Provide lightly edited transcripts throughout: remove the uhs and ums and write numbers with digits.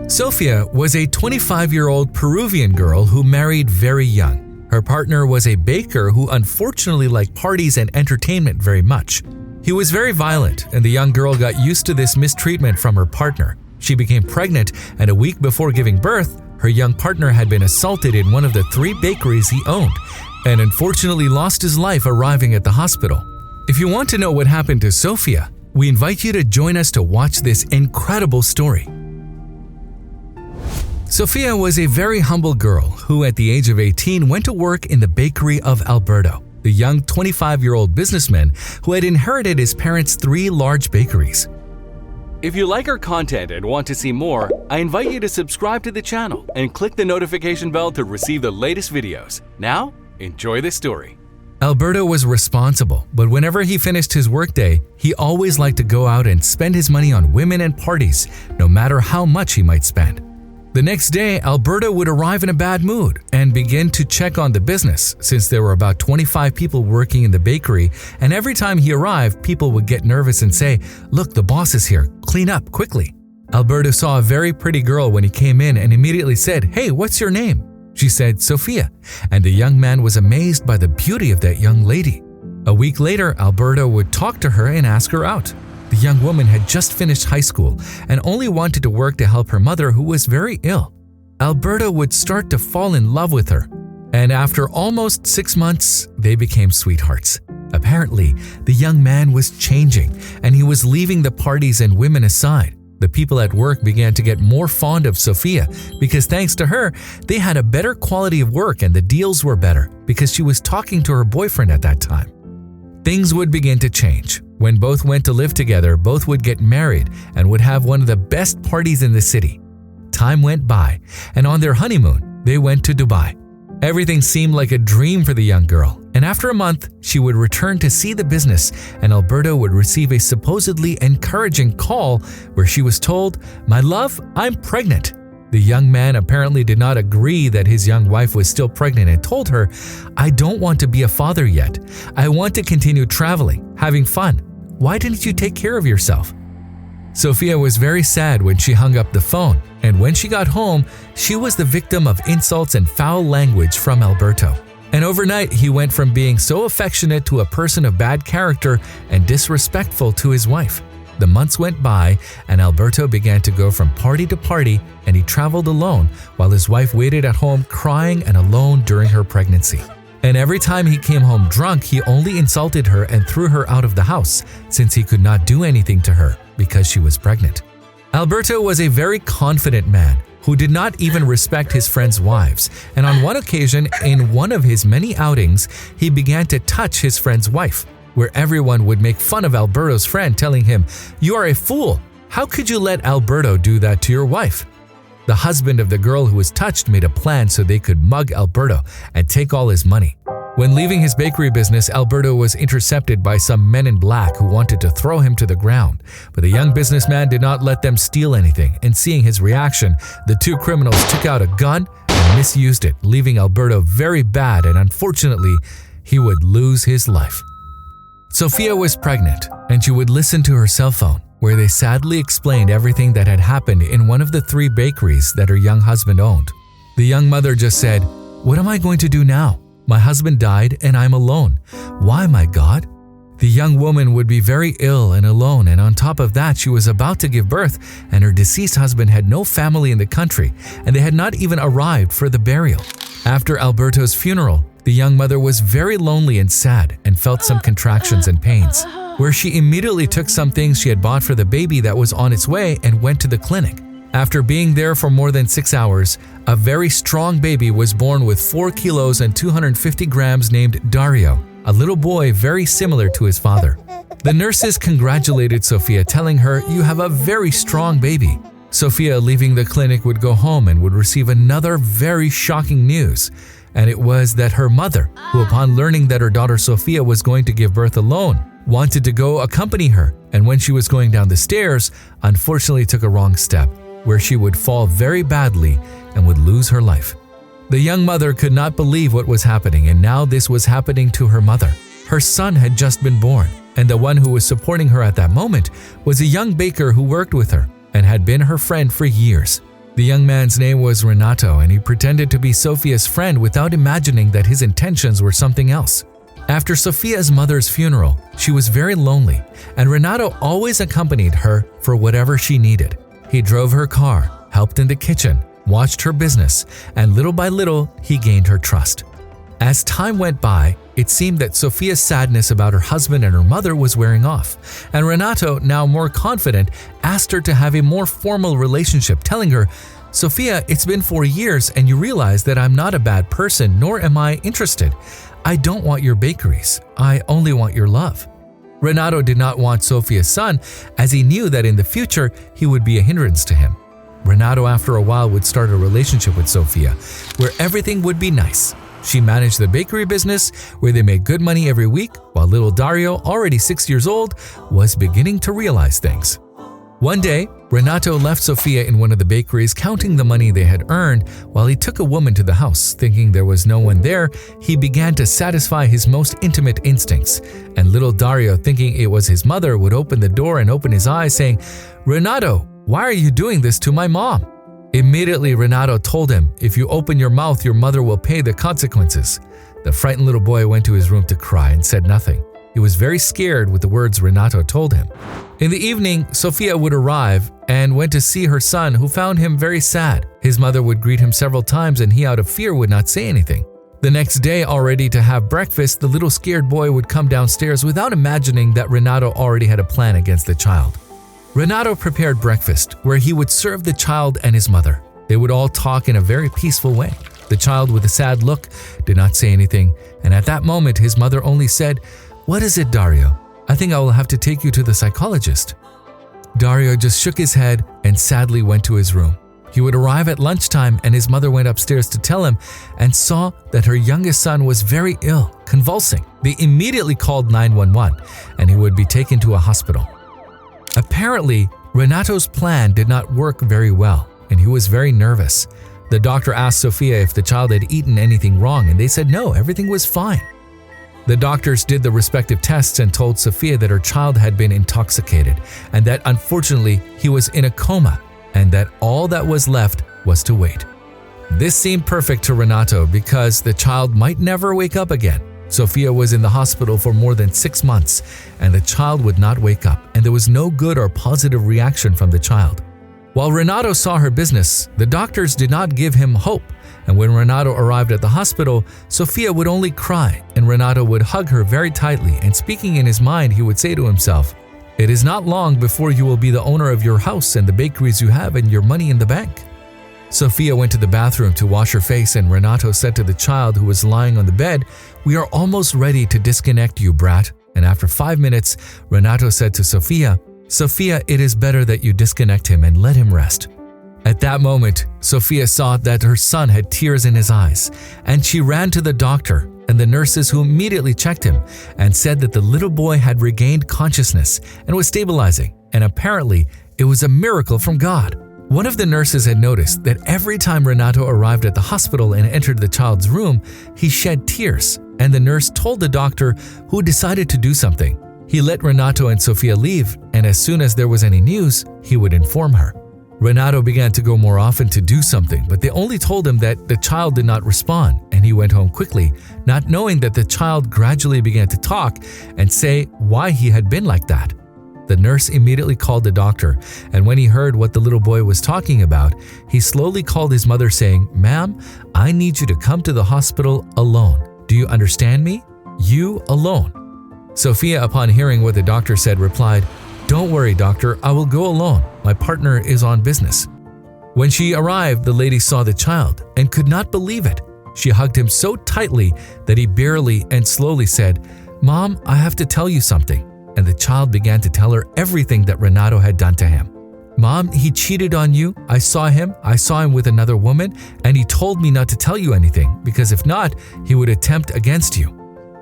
Sofia was a 25-year-old Peruvian girl who married very young. Her partner was a baker who unfortunately liked parties and entertainment very much. He was very violent, and the young girl got used to this mistreatment from her partner. She became pregnant, and a week before giving birth, her young partner had been assaulted in one of the 3 bakeries he owned, and unfortunately lost his life arriving at the hospital. If you want to know what happened to Sofia, we invite you to join us to watch this incredible story. Sofia was a very humble girl who at the age of 18 went to work in the bakery of Alberto, the young 25-year-old businessman who had inherited his parents' 3 large bakeries. If you like our content and want to see more, I invite you to subscribe to the channel and click the notification bell to receive the latest videos. Now, enjoy the story. Alberto was responsible, but whenever he finished his workday, he always liked to go out and spend his money on women and parties, no matter how much he might spend. The next day, Alberto would arrive in a bad mood and begin to check on the business, since there were about 25 people working in the bakery, and every time he arrived, people would get nervous and say, "Look, the boss is here, clean up quickly." Alberto saw a very pretty girl when he came in and immediately said, "Hey, what's your name?" She said, "Sofia," and the young man was amazed by the beauty of that young lady. A week later, Alberto would talk to her and ask her out. The young woman had just finished high school and only wanted to work to help her mother, who was very ill. Alberto would start to fall in love with her, and after almost 6 months, they became sweethearts. Apparently, the young man was changing, and he was leaving the parties and women aside. The people at work began to get more fond of Sofia because thanks to her, they had a better quality of work and the deals were better because she was talking to her boyfriend at that time. Things would begin to change. When both went to live together, both would get married and would have one of the best parties in the city. Time went by, and on their honeymoon, they went to Dubai. Everything seemed like a dream for the young girl, and after a month, she would return to see the business, and Alberto would receive a supposedly encouraging call where she was told, "My love, I'm pregnant." The young man apparently did not agree that his young wife was still pregnant and told her, "I don't want to be a father yet. I want to continue traveling, having fun. Why didn't you take care of yourself?" Sofia was very sad when she hung up the phone, and when she got home, she was the victim of insults and foul language from Alberto. And overnight, he went from being so affectionate to a person of bad character and disrespectful to his wife. The months went by, and Alberto began to go from party to party, and he traveled alone while his wife waited at home crying and alone during her pregnancy. And every time he came home drunk, he only insulted her and threw her out of the house, since he could not do anything to her because she was pregnant. Alberto was a very confident man who did not even respect his friends' wives, and on one occasion, in one of his many outings, he began to touch his friend's wife, where everyone would make fun of Alberto's friend, telling him, "You are a fool. How could you let Alberto do that to your wife?" The husband of the girl who was touched made a plan so they could mug Alberto and take all his money. When leaving his bakery business, Alberto was intercepted by some men in black who wanted to throw him to the ground, but the young businessman did not let them steal anything, and seeing his reaction, the 2 criminals took out a gun and misused it, leaving Alberto very bad, and unfortunately, he would lose his life. Sofia was pregnant, and she would listen to her cell phone, where they sadly explained everything that had happened in one of the 3 bakeries that her young husband owned. The young mother just said, "What am I going to do now? My husband died and I'm alone. Why, my God?" The young woman would be very ill and alone, and on top of that, she was about to give birth, and her deceased husband had no family in the country, and they had not even arrived for the burial. After Alberto's funeral, the young mother was very lonely and sad and felt some contractions and pains, where she immediately took some things she had bought for the baby that was on its way and went to the clinic. After being there for more than 6 hours, a very strong baby was born with 4 kilos and 250 grams named DARIO, a little boy very similar to his father. The nurses congratulated Sofia, telling her, "You have a very strong baby." Sofia, leaving the clinic, would go home and would receive another very shocking news, and it was that her mother, who upon learning that her daughter Sofia was going to give birth alone, wanted to go accompany her, and when she was going down the stairs, unfortunately took a wrong step, where she would fall very badly and would lose her life. The young mother could not believe what was happening, and now this was happening to her mother. Her son had just been born, and the one who was supporting her at that moment was a young baker who worked with her and had been her friend for years. The young man's name was Renato, and he pretended to be Sofia's friend without imagining that his intentions were something else. After Sofia's mother's funeral, she was very lonely, and Renato always accompanied her for whatever she needed. He drove her car, helped in the kitchen, watched her business, and little by little, he gained her trust. As time went by, it seemed that Sofia's sadness about her husband and her mother was wearing off, and Renato, now more confident, asked her to have a more formal relationship, telling her, "Sofia, it's been 4 years and you realize that I'm not a bad person, nor am I interested. I don't want your bakeries. I only want your love." Renato did not want Sofia's son, as he knew that in the future he would be a hindrance to him. Renato, after a while, would start a relationship with Sofia, where everything would be nice. She managed the bakery business, where they made good money every week, while little Dario, already 6 years old, was beginning to realize things. One day, Renato left Sofia in one of the bakeries counting the money they had earned. While he took a woman to the house, thinking there was no one there, he began to satisfy his most intimate instincts, and little Dario, thinking it was his mother, would open the door and open his eyes, saying, "Renato, why are you doing this to my mom?" Immediately, Renato told him, "If you open your mouth, your mother will pay the consequences." The frightened little boy went to his room to cry and said nothing. He was very scared with the words Renato told him. In the evening, Sofia would arrive and went to see her son, who found him very sad. His mother would greet him several times, and he, out of fear, would not say anything. The next day, all ready to have breakfast, the little scared boy would come downstairs without imagining that Renato already had a plan against the child. Renato prepared breakfast, where he would serve the child and his mother. They would all talk in a very peaceful way. The child, with a sad look, did not say anything, and at that moment his mother only said, "What is it, Dario? I think I will have to take you to the psychologist." Dario just shook his head and sadly went to his room. He would arrive at lunchtime, and his mother went upstairs to tell him and saw that her youngest son was very ill, convulsing. They immediately called 911, and he would be taken to a hospital. Apparently, Renato's plan did not work very well, and he was very nervous. The doctor asked Sofia if the child had eaten anything wrong, and they said no, everything was fine. The doctors did the respective tests and told Sofia that her child had been intoxicated, and that unfortunately he was in a coma, and that all that was left was to wait. This seemed perfect to Renato because the child might never wake up again. Sofia was in the hospital for more than 6 months, and the child would not wake up, and there was no good or positive reaction from the child. While Renato saw her business, the doctors did not give him hope, and when Renato arrived at the hospital, Sofia would only cry, and Renato would hug her very tightly, and speaking in his mind, he would say to himself, "It is not long before you will be the owner of your house and the bakeries you have and your money in the bank." Sofia went to the bathroom to wash her face, and Renato said to the child who was lying on the bed, "We are almost ready to disconnect you, brat." And after 5 minutes, Renato said to Sofia, "Sofia, it is better that you disconnect him and let him rest." At that moment, Sofia saw that her son had tears in his eyes, and she ran to the doctor and the nurses, who immediately checked him and said that the little boy had regained consciousness and was stabilizing, and apparently it was a miracle from God. One of the nurses had noticed that every time Renato arrived at the hospital and entered the child's room, he shed tears, and the nurse told the doctor, who decided to do something. He let Renato and Sofia leave, and as soon as there was any news, he would inform her. Renato began to go more often to do something, but they only told him that the child did not respond, and he went home quickly, not knowing that the child gradually began to talk and say why he had been like that. The nurse immediately called the doctor, and when he heard what the little boy was talking about, he slowly called his mother saying, "Ma'am, I need you to come to the hospital alone. Do you understand me? You alone." Sofia, upon hearing what the doctor said, replied, "Don't worry, doctor, I will go alone. My partner is on business." When she arrived, the lady saw the child and could not believe it. She hugged him so tightly that he barely and slowly said, "Mom, I have to tell you something." And the child began to tell her everything that Renato had done to him. "Mom, he cheated on you. I saw him with another woman, and he told me not to tell you anything, because if not, he would attempt against you."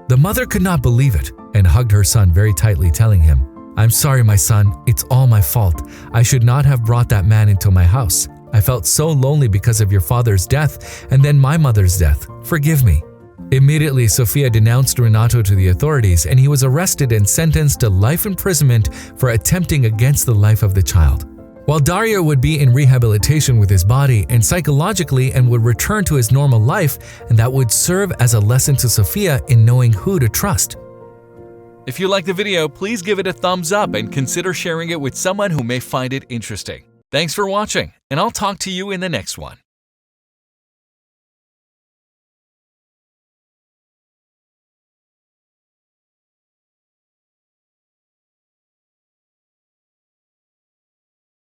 The mother could not believe it and hugged her son very tightly, telling him, "I'm sorry, my son. It's all my fault. I should not have brought that man into my house. I felt so lonely because of your father's death and then my mother's death. Forgive me." Immediately, Sofia denounced Renato to the authorities, and he was arrested and sentenced to life imprisonment for attempting against the life of the child. while Dario would be in rehabilitation with his body and psychologically and would return to his normal life, and that would serve as a lesson to Sofia in knowing who to trust. If you liked the video, please give it a thumbs up and consider sharing it with someone who may find it interesting. Thanks for watching, and I'll talk to you in the next one.